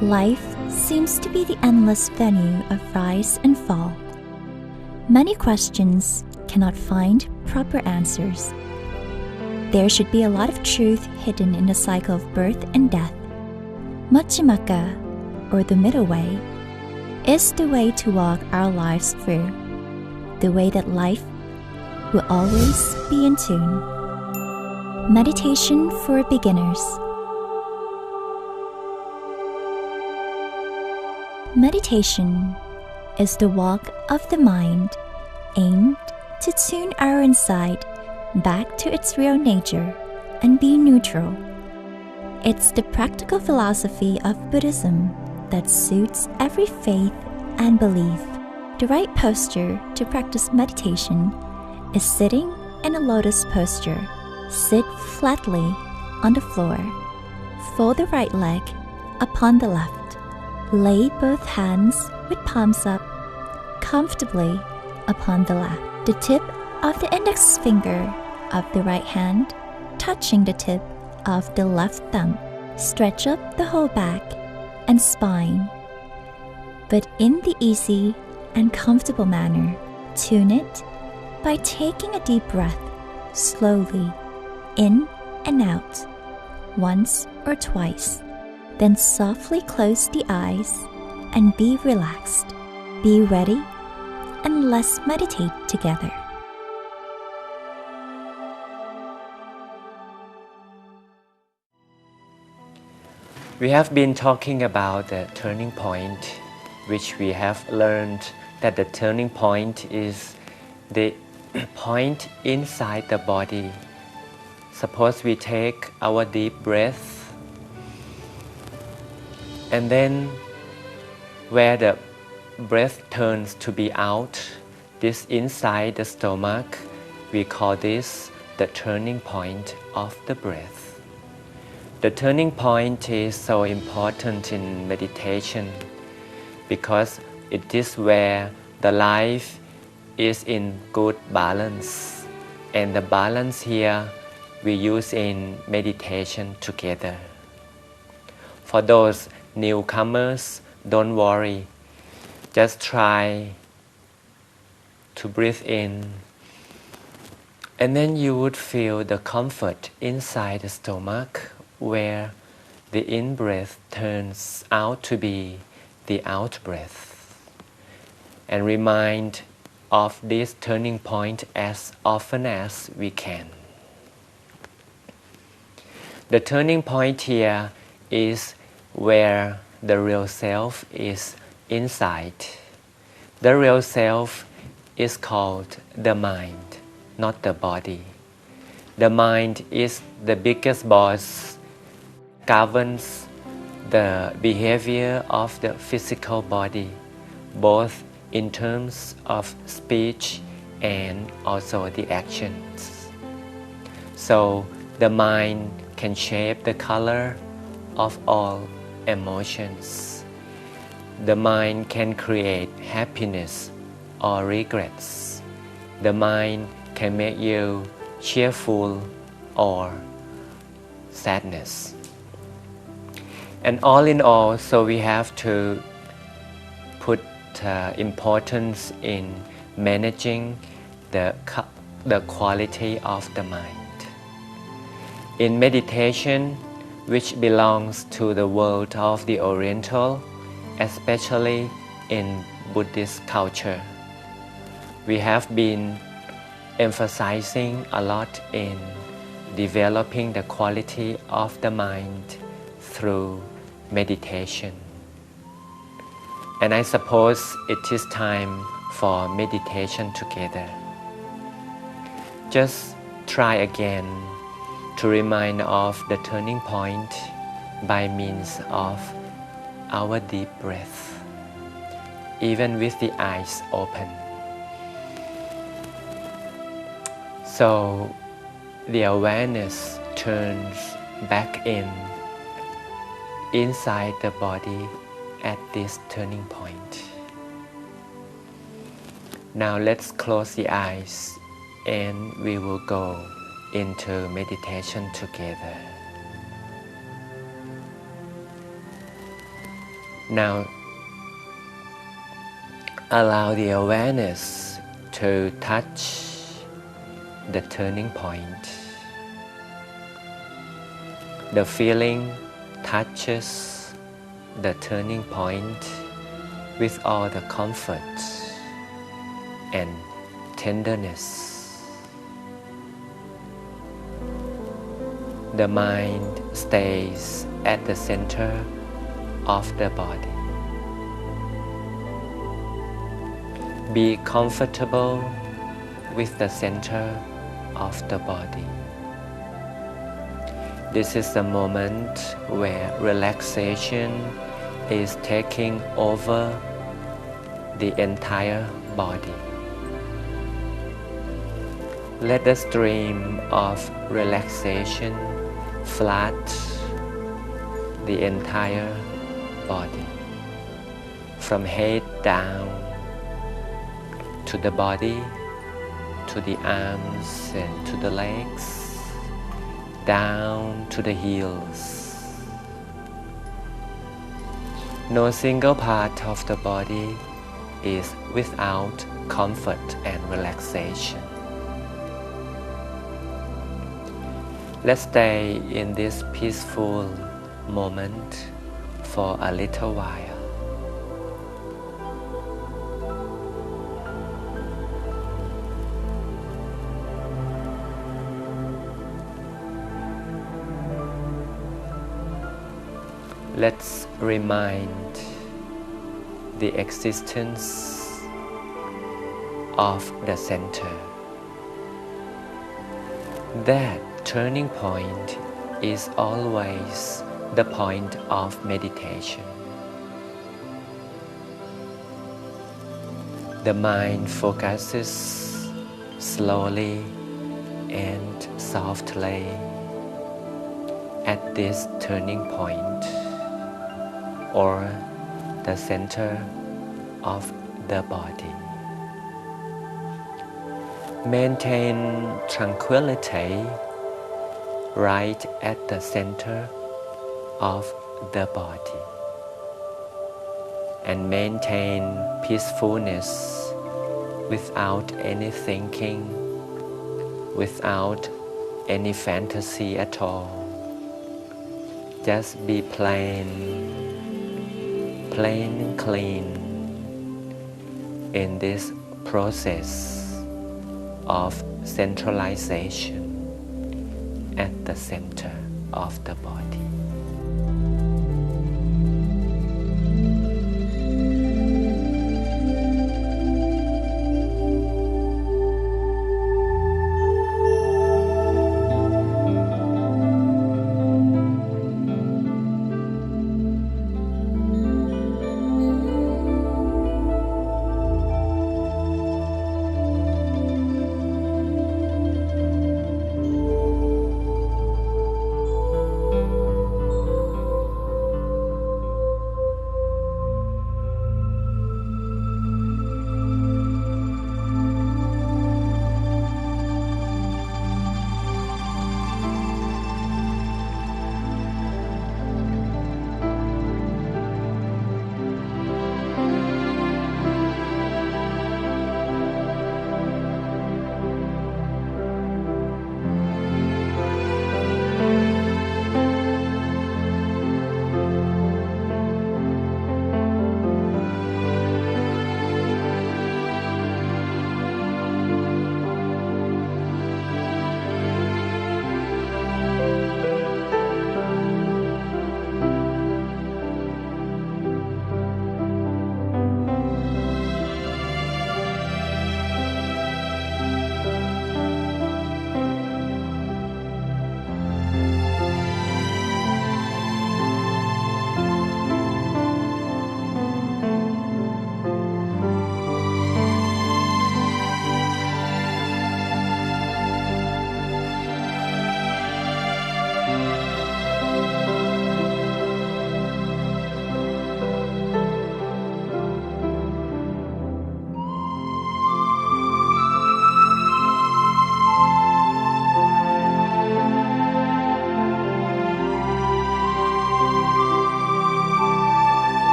Life seems to be the endless venue of rise and fall. Many questions cannot find proper answers. There should be a lot of truth hidden in the cycle of birth and death. Majjhimaka, or the middle way, is the way to walk our lives through, the way that life will always be in tune. Meditation for beginners. Meditation is the walk of the mind aimed to tune our inside back to its real nature and be neutral. It's the practical philosophy of Buddhism that suits every faith and belief. The right posture to practice meditation is sitting in a lotus posture. Sit flatly on the floor. Fold the right leg upon the left. Lay both hands with palms up comfortably upon the lap. The tip of the index finger of the right hand touching the tip of the left thumb. Stretch up the whole back and spine, but in the easy and comfortable manner. Tune it by taking a deep breath slowly in and out once or twice. Then softly close the eyes and be relaxed. Be ready, and let's meditate together. We have been talking about the turning point, which we have learned that the turning point is the point inside the body. Suppose we take our deep breath, and then where the breath turns to be out, this inside the stomach, we call this the turning point of the breath. The turning point is so important in meditation because it is where the life is in good balance, and the balance here we use in meditation together. For those newcomers, don't worry. Just try to breathe in, and then you would feel the comfort inside the stomach where the in-breath turns out to be the out-breath. And remind of this turning point as often as we can. The turning point here is where the real self is inside. The real self is called the mind, not the body. The mind is the biggest boss, governs the behavior of the physical body, both in terms of speech and also the actions. So the mind can shape the color of all emotions. The mind can create happiness or regrets. The mind can make you cheerful or sadness. And all in all, so we have to put importance in managing the quality of the mind. In meditation, which belongs to the world of the Oriental, especially in Buddhist culture, we have been emphasizing a lot in developing the quality of the mind through meditation. And I suppose it is time for meditation together. Just try again to remind of the turning point by means of our deep breath, even with the eyes open. So the awareness turns back inside the body at this turning point. Now let's close the eyes and we will go into meditation together. Now allow the awareness to touch the turning point. The feeling touches the turning point with all the comfort and tenderness. The mind stays at the center of the body. Be comfortable with the center of the body. This is the moment where relaxation is taking over the entire body. Let the stream of relaxation flood the entire body, from head down to the body, to the arms and to the legs, down to the heels. No single part of the body is without comfort and relaxation. Let's stay in this peaceful moment for a little while. Let's remind the existence of the center. That turning point is always the point of meditation. The mind focuses slowly and softly at this turning point, or the center of the body. Maintain tranquility right at the center of the body, and maintain peacefulness without any thinking, without any fantasy at all. Just be plain and clean in this process of centralization at the center of the body.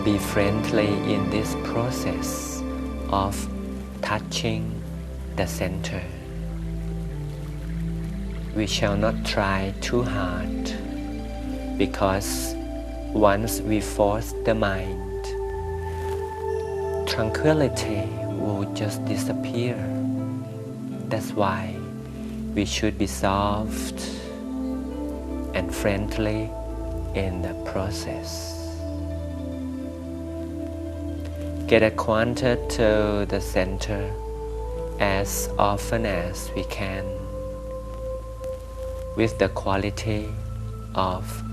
be friendly in this process of touching the center. We shall not try too hard, because once we force the mind, tranquility will just disappear. That's why we should be soft and friendly in the process. Get acquainted to the center as often as we can with the quality of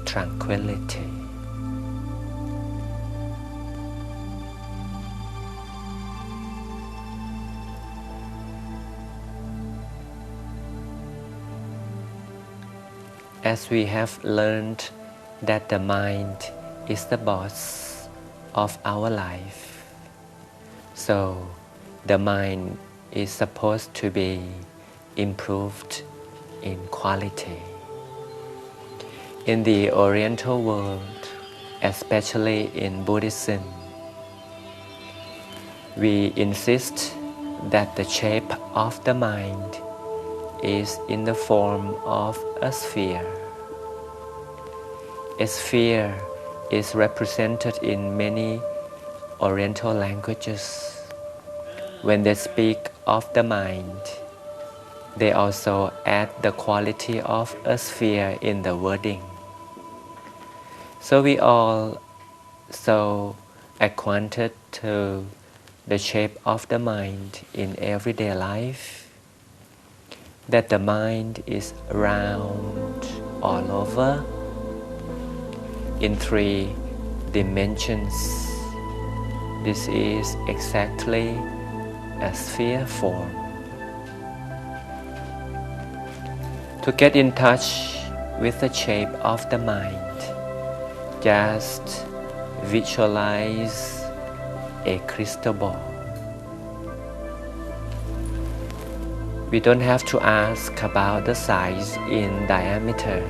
tranquility. As we have learned that the mind is the boss of our life, so the mind is supposed to be improved in quality. In the Oriental world, especially in Buddhism, we insist that the shape of the mind is in the form of a sphere. A sphere is represented in many Oriental languages. When they speak of the mind, they also add the quality of a sphere in the wording. So we all so acquainted to the shape of the mind in everyday life, that the mind is round all over in 3 dimensions. This is exactly a sphere form. To get in touch with the shape of the mind, just visualize a crystal ball. We don't have to ask about the size in diameter.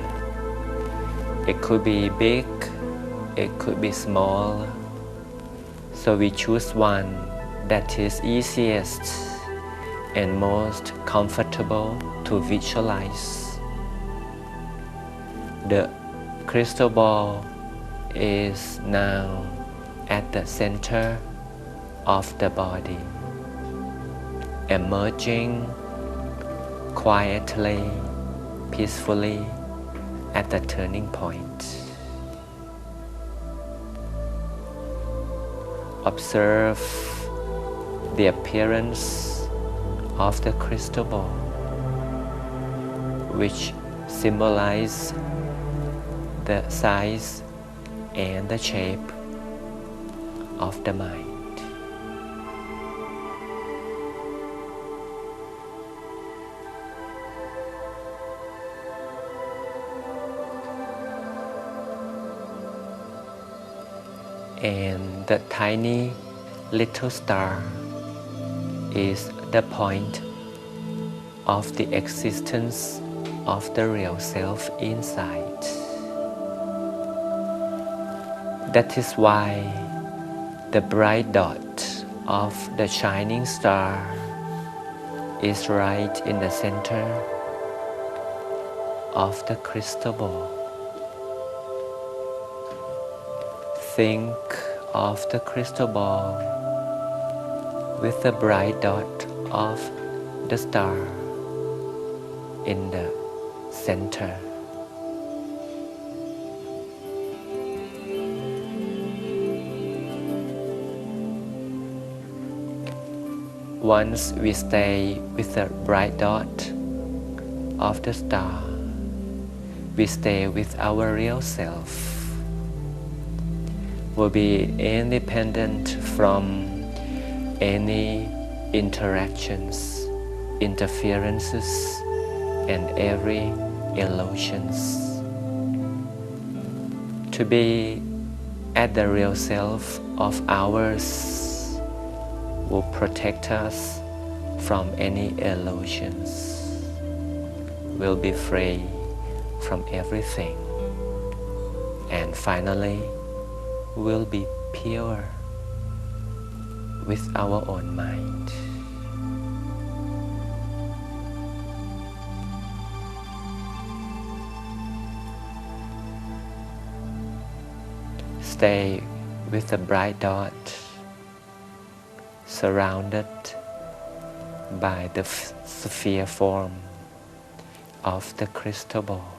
It could be big, it could be small. So we choose one that is easiest and most comfortable to visualize. The crystal ball is now at the center of the body, emerging quietly, peacefully at the turning point. Observe the appearance of the crystal ball, which symbolizes the size and the shape of the mind. And the tiny little star is the point of the existence of the real self inside. That is why the bright dot of the shining star is right in the center of the crystal ball. Think of the crystal ball with the bright dot of the star in the center. Once we stay with the bright dot of the star, we stay with our real self. Will be independent from any interactions, interferences, and every illusions. To be at the real self of ours will protect us from any illusions. We'll be free from everything. And finally, will be pure with our own mind. Stay with the bright dot, surrounded by the sphere form of the crystal ball,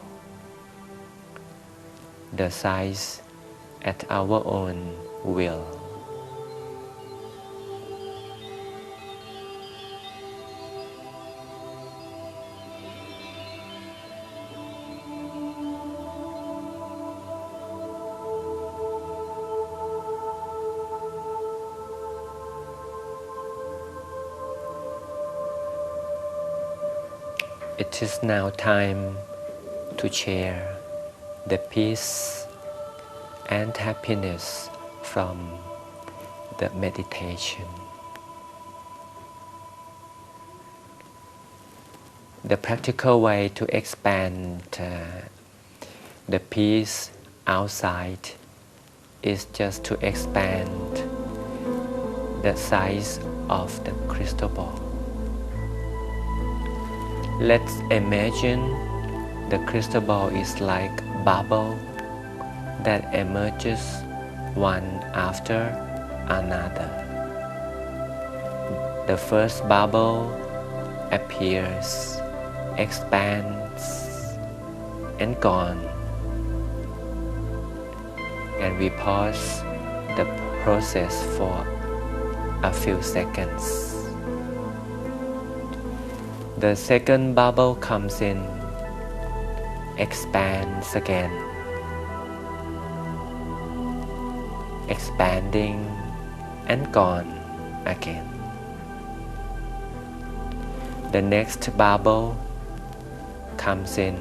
the size at our own will. It is now time to share the peace and happiness from the meditation. The practical way to expand the peace outside is just to expand the size of the crystal ball. Let's imagine the crystal ball is like a bubble that emerges one after another. The first bubble appears, expands, and gone. And we pause the process for a few seconds. The second bubble comes in, expands again, expanding and gone again. The next bubble comes in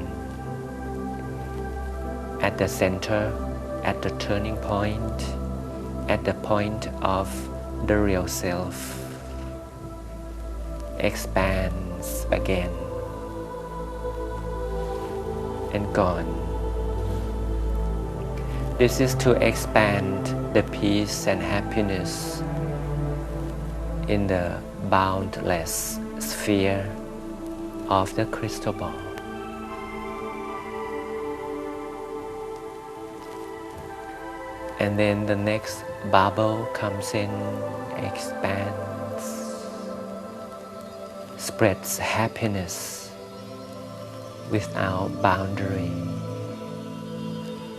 at the center, at the turning point, at the point of the real self, expands again and gone. This is to expand the peace and happiness in the boundless sphere of the crystal ball. And then the next bubble comes in, expands, spreads happiness without boundary,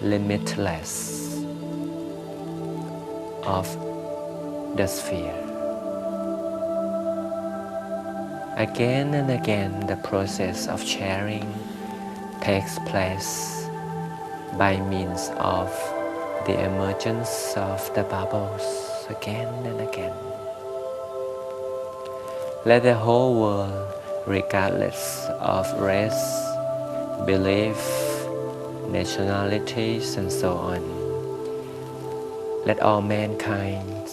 limitless of the sphere. Again and again, the process of sharing takes place by means of the emergence of the bubbles again and again. Let the whole world, regardless of race, belief, nationalities, and so on, let all mankind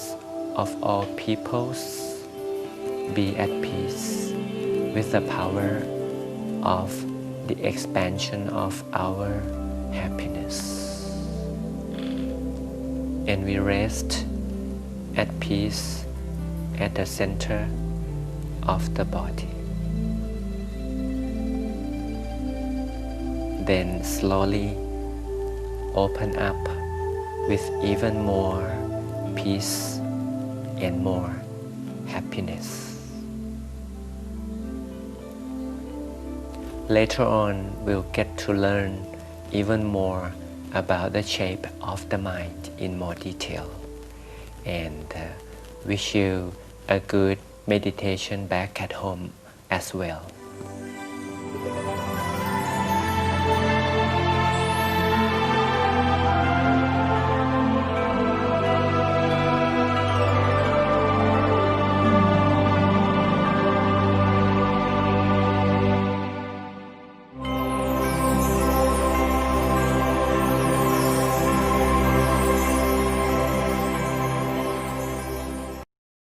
of all peoples be at peace with the power of the expansion of our happiness. And we rest at peace at the center of the body. Then slowly open up with even more peace and more happiness. Later on, we'll get to learn even more about the shape of the mind in more detail, and wish you a good meditation back at home as well.